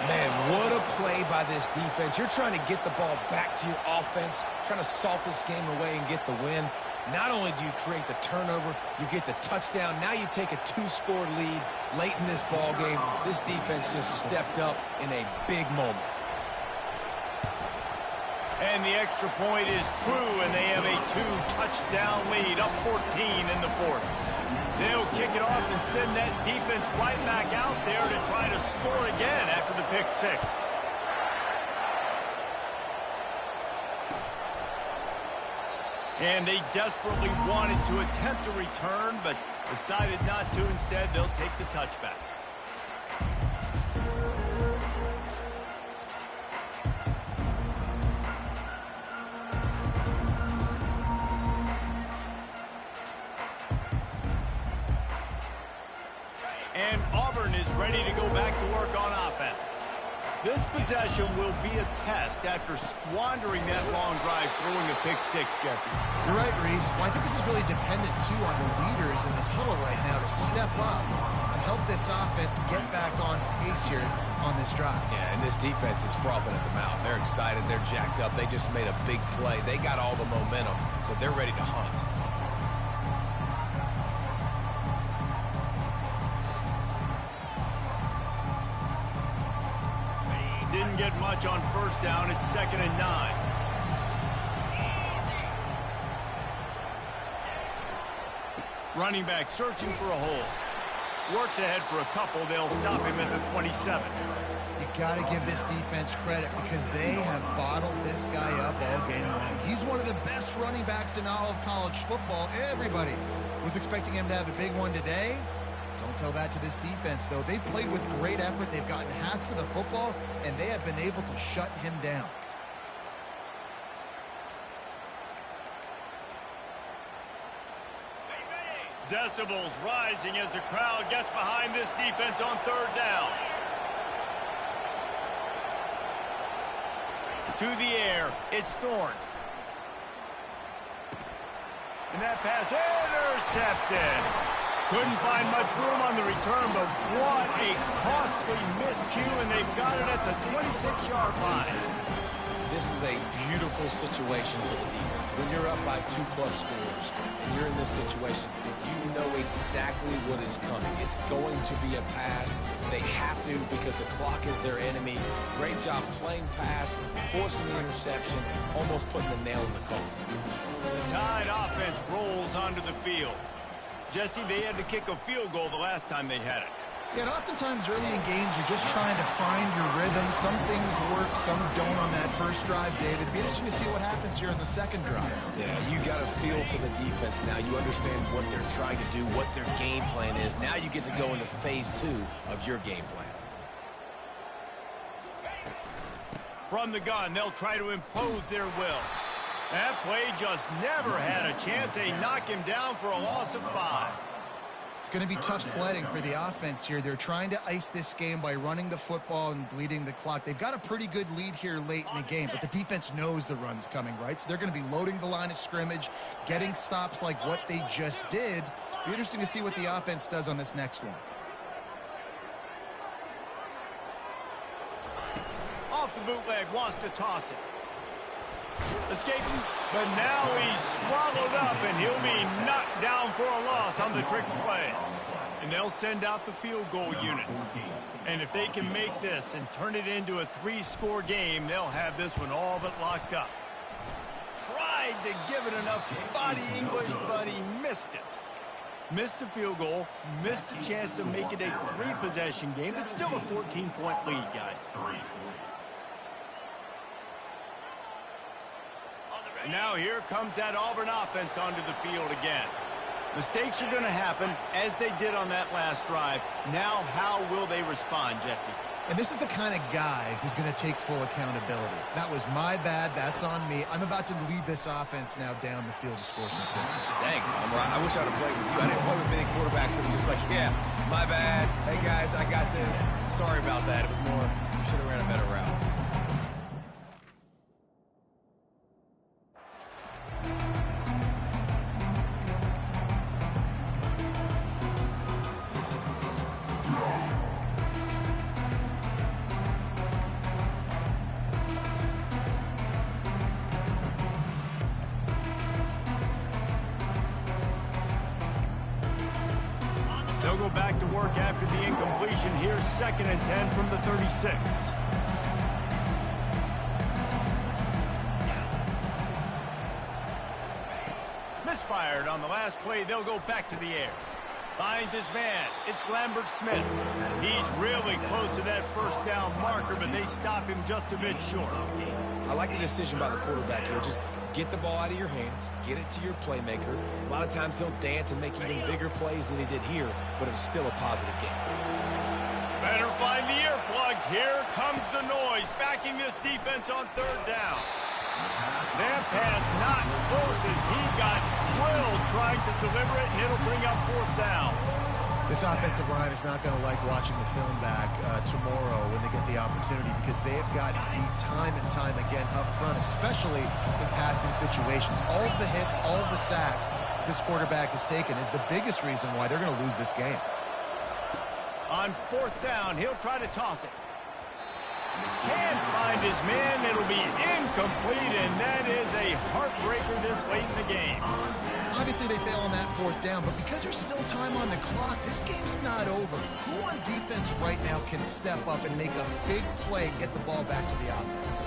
Man, what a play by this defense. You're trying to get the ball back to your offense, trying to salt this game away and get the win. Not only do you create the turnover, you get the touchdown. Now you take a 2-score lead late in this ball game. This defense just stepped up in a big moment. And the extra point is true, and they have a 2-touchdown lead, up 14 in the fourth. They'll kick it off and send that defense right back out there to try to score again after the pick six. And they desperately wanted to attempt a return, but decided not to. Instead, they'll take the touchback. And Auburn is ready to go back to work on offense. This possession will be a test after squandering that long drive throwing a pick six, Jesse. You're right, Reese. Well, I think this is really dependent, too, on the leaders in this huddle right now to step up and help this offense get back on pace here on this drive. Yeah, and this defense is frothing at the mouth. They're excited. They're jacked up. They just made a big play. They got all the momentum, so they're ready to hunt. Didn't get much on first down. It's 2nd and 9. Running back searching for a hole. Works ahead for a couple. They'll stop him at the 27. You got to give this defense credit because they have bottled this guy up all game long. He's one of the best running backs in all of college football. Everybody was expecting him to have a big one today. Don't tell that to this defense, though. They've played with great effort. They've gotten hats to the football, and they have been able to shut him down. Decibels rising as the crowd gets behind this defense on 3rd down. To the air, it's Thorne. And that pass intercepted. Couldn't find much room on the return, but what a costly miscue, and they've got it at the 26-yard line. This is a beautiful situation for the defense. When you're up by 2+ scores and you're in this situation, you know exactly what is coming. It's going to be a pass. They have to because the clock is their enemy. Great job playing pass, forcing the interception, almost putting the nail in the coffin. The Tide offense rolls onto the field. Jesse, they had to kick a field goal the last time they had it. Yeah, and oftentimes early in games, you're just trying to find your rhythm. Some things work, some don't on that first drive, David. It'd be interesting to see what happens here in the second drive. Yeah, you got a feel for the defense now. You understand what they're trying to do, what their game plan is. Now you get to go into phase 2 of your game plan. From the gun, they'll try to impose their will. That play just never had a chance. They knock him down for a loss of 5. It's going to be tough sledding for the offense here. They're trying to ice this game by running the football and bleeding the clock. They've got a pretty good lead here late in the game, but the defense knows the run's coming, right? So they're going to be loading the line of scrimmage, getting stops like what they just did. Be interesting to see what the offense does on this next one. Off the bootleg, wants to toss it. Escapes, but now he's swallowed up, and he'll be knocked down for a loss on the trick play. And they'll send out the field goal unit. And if they can make this and turn it into a 3-score game, they'll have this one all but locked up. Tried to give it enough body English, but he missed it. Missed the field goal, missed the chance to make it a 3-possession game, but still a 14-point lead, guys. Now here comes that Auburn offense onto the field again. Mistakes are going to happen, as they did on that last drive. Now, how will they respond, Jesse? And this is the kind of guy who's going to take full accountability. That was my bad. That's on me. I'm about to lead this offense now down the field to score some points. Dang, I wish I'd have played with you. I didn't play with many quarterbacks that were just like, yeah, my bad. Hey, guys, I got this. Sorry about that. It was more, should have ran a better route. They'll go back to work after the incompletion. Here's 2nd and 10 from the 36. Misfired on the last play. They'll go back to the air. Finds his man. It's Lambert Smith. He's really close to that first down marker, but they stop him just a bit short. I like the decision by the quarterback here. Just get the ball out of your hands, get it to your playmaker. A lot of times he'll dance and make even bigger plays than he did here, but it was still a positive game. Better find the earplugs. Here comes the noise, backing this defense on 3rd down. That pass not close as he got drilled trying to deliver it, and it'll bring up 4th down. This offensive line is not going to like watching the film back tomorrow when they get the opportunity, because they have gotten beat time and time again up front, especially in passing situations. All of the hits, all of the sacks this quarterback has taken is the biggest reason why they're going to lose this game. On 4th down, he'll try to toss it. Can't find his man. It'll be incomplete, and that is a heartbreaker this late in the game. Obviously, they fail on that 4th down, but because there's still time on the clock, this game's not over. Who on defense right now can step up and make a big play and get the ball back to the offense?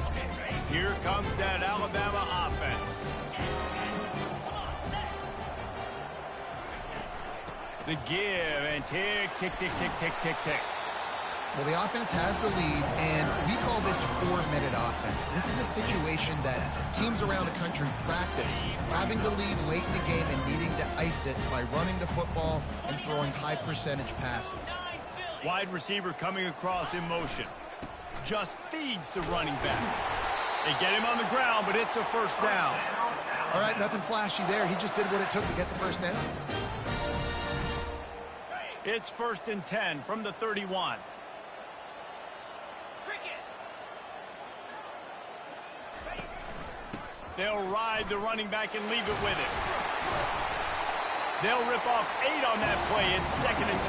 Here comes that Alabama offense. The give and tick, tick, tick, tick, tick, tick, tick. Well, the offense has the lead, and we call this 4-minute offense. This is a situation that teams around the country practice, having the lead late in the game and needing to ice it by running the football and throwing high-percentage passes. Wide receiver coming across in motion. Just feeds the running back. They get him on the ground, but it's a 1st down. All right, nothing flashy there. He just did what it took to get the 1st down. It's 1st and 10 from the 31. They'll ride the running back and leave it with it. They'll rip off 8 on that play. It's 2nd and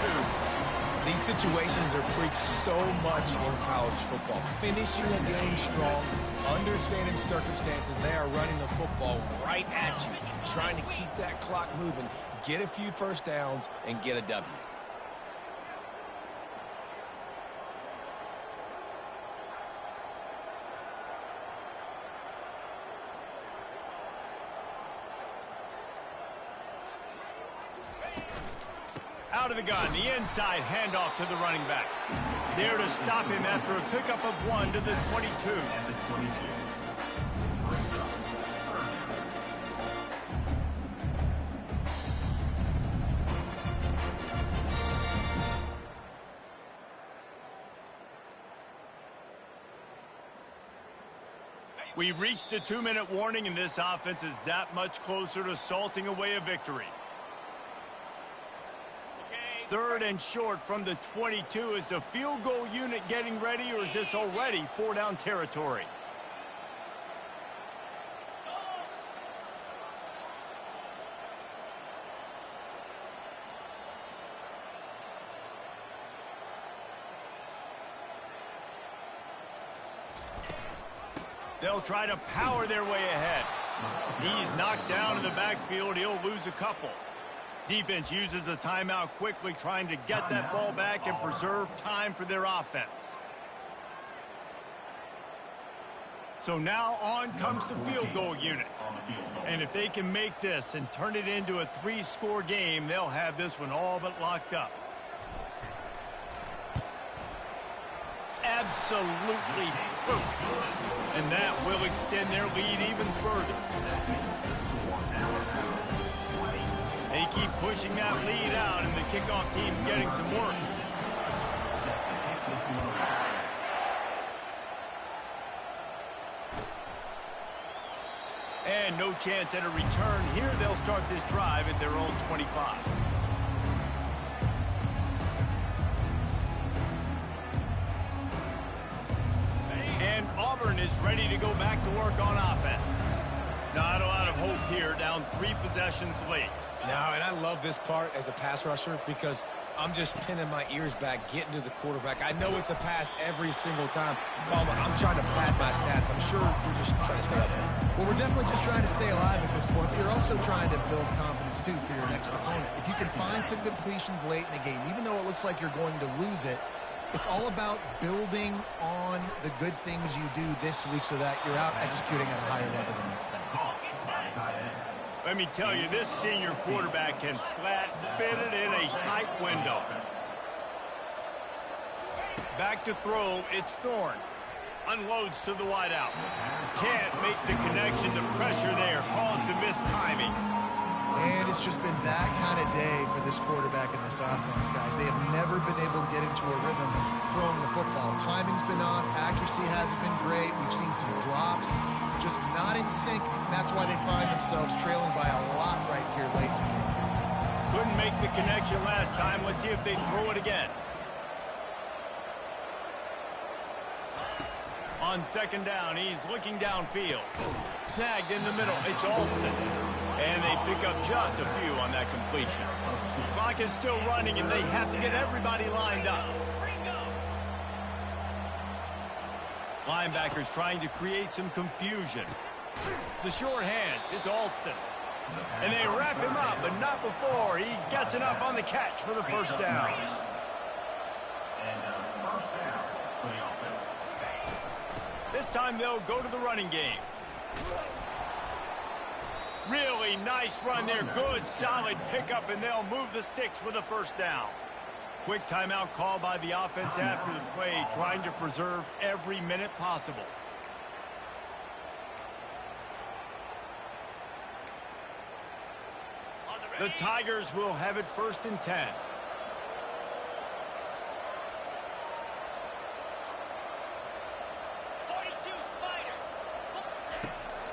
2. These situations are preached so much in college football. Finishing a game strong, understanding circumstances. They are running the football right at you, trying to keep that clock moving, get a few 1st downs, and get a W. Out of the gun, the inside handoff to the running back. There to stop him after a pickup of 1 to the 22. And the 22. Brings up 3rd. We've reached the 2-minute warning, and this offense is that much closer to salting away a victory. 3rd and short from the 22. Is the field goal unit getting ready, or is this already 4-down territory? They'll try to power their way ahead. He's knocked down in the backfield. He'll lose a couple. Defense uses a timeout quickly, trying to get that ball back and preserve time for their offense. So now on comes the field goal unit. And if they can make this and turn it into a 3-score game, they'll have this one all but locked up. Absolutely perfect. And that will extend their lead even further. They keep pushing that lead out, and the kickoff team's getting some work. And no chance at a return here. They'll start this drive at their own 25. And Auburn is ready to go back to work on offense. Not a lot of hope here, down 3 possessions late. No, and I love this part as a pass rusher because I'm just pinning my ears back, getting to the quarterback. I know it's a pass every single time. Palmer, I'm trying to pad my stats. I'm sure we're just trying to stay up there. Well, we're definitely just trying to stay alive at this point, but you're also trying to build confidence, too, for your next opponent. If you can find some completions late in the game, even though it looks like you're going to lose it, it's all about building on the good things you do this week so that you're out executing at a higher level the next time. Let me tell you, this senior quarterback can flat fit it in a tight window. Back to throw, it's Thorne. Unloads to the wideout. Can't make the connection. The pressure there caused the missed timing. And it's just been that kind of day for this quarterback and this offense, guys. They have never been able to get into a rhythm throwing the football. Timing's been off. Accuracy hasn't been great. We've seen some drops. Just not in sync. And that's why they find themselves trailing by a lot right here late in the game. Couldn't make the connection last time. Let's see if they throw it again. On second down, he's looking downfield. Snagged in the middle. It's Alston. And they pick up just a few on that completion. Clock is still running, and they have to get everybody lined up. Linebackers trying to create some confusion. The short hands, it's Alston. And they wrap him up, but not before he gets enough on the catch for the first down. This time they'll go to the running game. Really nice run there. Good, solid pickup, and they'll move the sticks with a first down. Quick timeout call by the offense after the play, trying to preserve every minute possible. The Tigers will have it 1st and 10.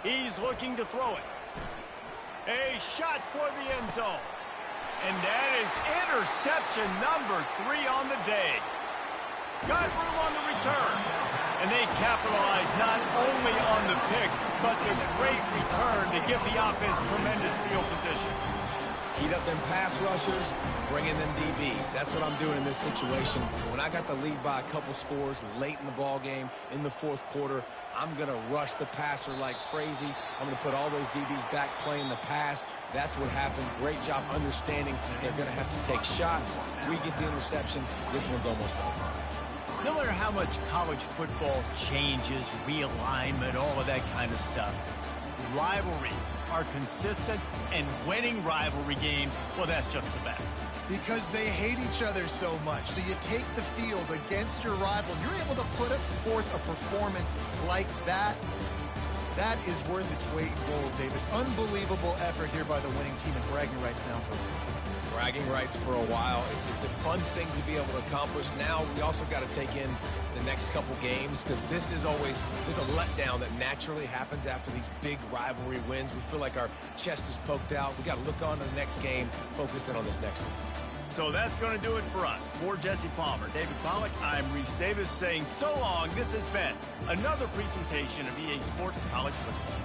He's looking to throw it. A shot toward the end zone. And that is interception number 3 on the day. Got room on the return. And they capitalize not only on the pick, but the great return to give the offense tremendous field position. Heat up them pass rushers, bring in them DBs. That's what I'm doing in this situation. When I got the lead by a couple scores late in the ball game, in the 4th quarter, I'm going to rush the passer like crazy. I'm going to put all those DBs back playing the pass. That's what happened. Great job understanding they're going to have to take shots. We get the interception. This one's almost over. No matter how much college football changes, realignment, all of that kind of stuff, rivalries are consistent, and winning rivalry games, well, that's just the best. Because they hate each other so much. So you take the field against your rival. You're able to put forth a performance like that. That is worth its weight in gold, David. Unbelievable effort here by the winning team, and bragging rights now for bragging rights for a while. It's a fun thing to be able to accomplish. Now we also got to take in the next couple games, because this is always, there's a letdown that naturally happens after these big rivalry wins. We feel like our chest is poked out. We got to look on to the next game, focus in on this next one. So that's going to do it for us. For Jesse Palmer, David Pollack, I'm Reese Davis saying so long. This has been another presentation of EA Sports College Football.